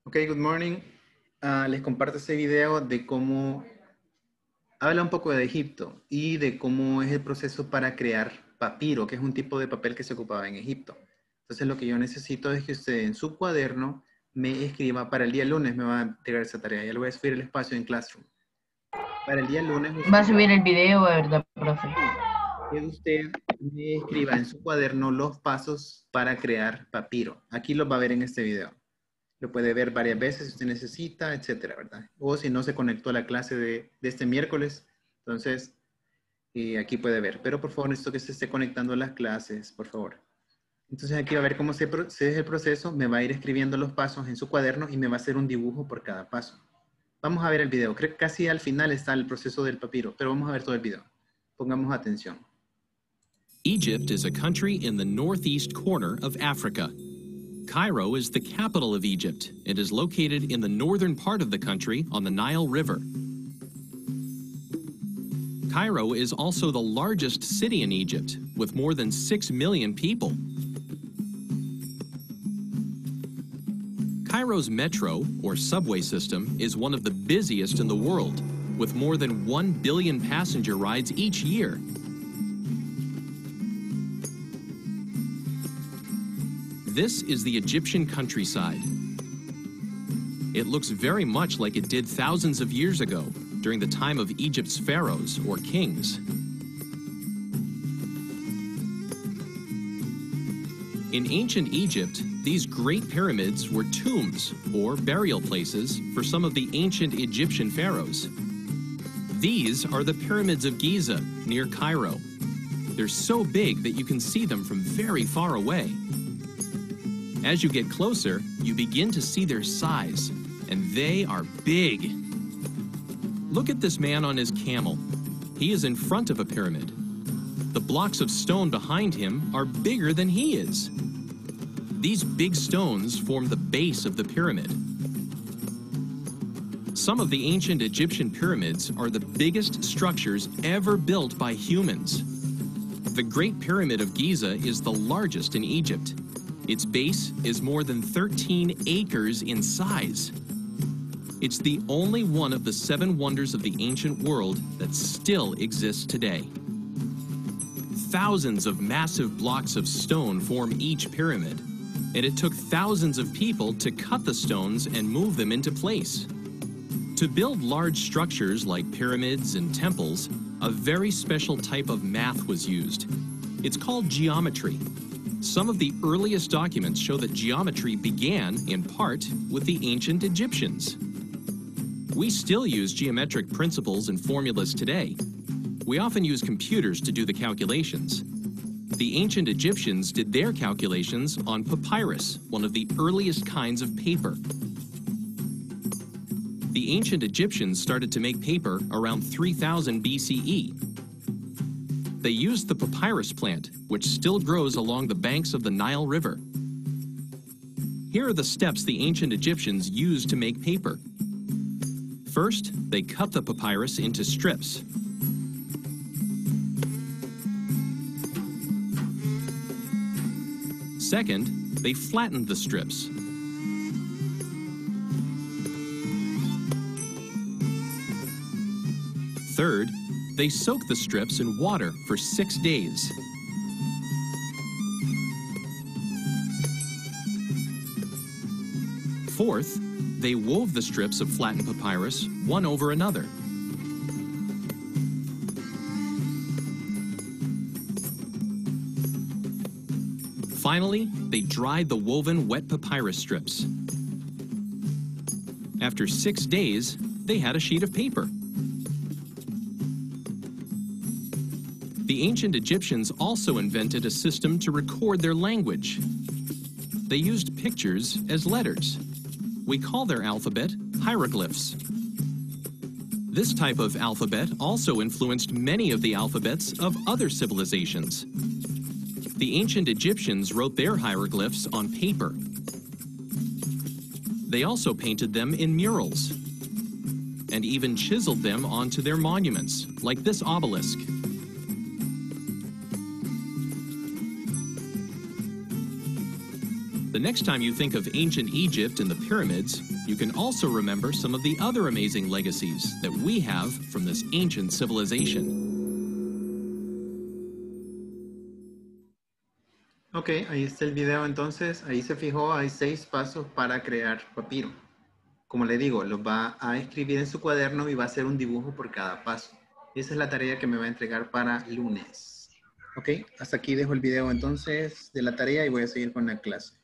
Ok, good morning. Les comparto este video de cómo habla un poco de Egipto y de cómo es el proceso para crear papiro, que es un tipo de papel que se ocupaba en Egipto. Entonces lo que yo necesito es que usted en su cuaderno me escriba, para el día lunes me va a entregar esa tarea, ya lo voy a subir el espacio en Classroom. Para el día lunes Va a usted, subir el video, ¿verdad, profe? que usted me escriba en su cuaderno los pasos para crear papiro. Aquí los va a ver en este video. Lo puede ver varias veces si usted necesita, etcétera, ¿verdad? O si no se conectó a la clase de este miércoles, entonces aquí puede ver. Pero por favor, necesito que se esté conectando a las clases, por favor. Entonces aquí va a ver cómo se es el proceso, me va a ir escribiendo los pasos en su cuaderno y me va a hacer un dibujo por cada paso. Vamos a ver el video. Creo que casi al final está el proceso del papiro, pero vamos a ver todo el video. Pongamos atención. Egypt is a country in the northeast corner of Africa. Cairo is the capital of Egypt and is located in the northern part of the country on the Nile River. Cairo is also the largest city in Egypt, with more than 6 million people. Cairo's metro, or subway system, is one of the busiest in the world, with more than 1 billion passenger rides each year. This is the Egyptian countryside. It looks very much like it did thousands of years ago, during the time of Egypt's pharaohs or kings. In ancient Egypt, these great pyramids were tombs or burial places for some of the ancient Egyptian pharaohs. These are the pyramids of Giza near Cairo. They're so big that you can see them from very far away. As you get closer, you begin to see their size, and they are big. Look at this man on his camel. He is in front of a pyramid. The blocks of stone behind him are bigger than he is. These big stones form the base of the pyramid. Some of the ancient Egyptian pyramids are the biggest structures ever built by humans. The Great Pyramid of Giza is the largest in Egypt. Its base is more than 13 acres in size. It's the only one of the 7 wonders of the ancient world that still exists today. Thousands of massive blocks of stone form each pyramid, and it took thousands of people to cut the stones and move them into place. To build large structures like pyramids and temples, a very special type of math was used. It's called geometry. Some of the earliest documents show that geometry began, in part, with the ancient Egyptians. We still use geometric principles and formulas today. We often use computers to do the calculations. The ancient Egyptians did their calculations on papyrus, one of the earliest kinds of paper. The ancient Egyptians started to make paper around 3000 BCE. They used the papyrus plant, which still grows along the banks of the Nile River. Here are the steps the ancient Egyptians used to make paper. First, they cut the papyrus into strips. Second, they flattened the strips. Third, they soaked the strips in water for 6 days. Fourth, they wove the strips of flattened papyrus one over another. Finally, they dried the woven wet papyrus strips. After 6 days, they had a sheet of paper. The ancient Egyptians also invented a system to record their language. They used pictures as letters. We call their alphabet hieroglyphs. This type of alphabet also influenced many of the alphabets of other civilizations. The ancient Egyptians wrote their hieroglyphs on paper. They also painted them in murals and even chiseled them onto their monuments, like this obelisk. The next time you think of ancient Egypt and the pyramids, you can also remember some of the other amazing legacies that we have from this ancient civilization. Ok, ahí está el video entonces. Ahí se fijó, hay 6 pasos para crear papiro. Como le digo, los va a escribir en su cuaderno y va a hacer un dibujo por cada paso. Esa es la tarea que me va a entregar para lunes. Ok, hasta aquí dejo el video entonces de la tarea y voy a seguir con la clase.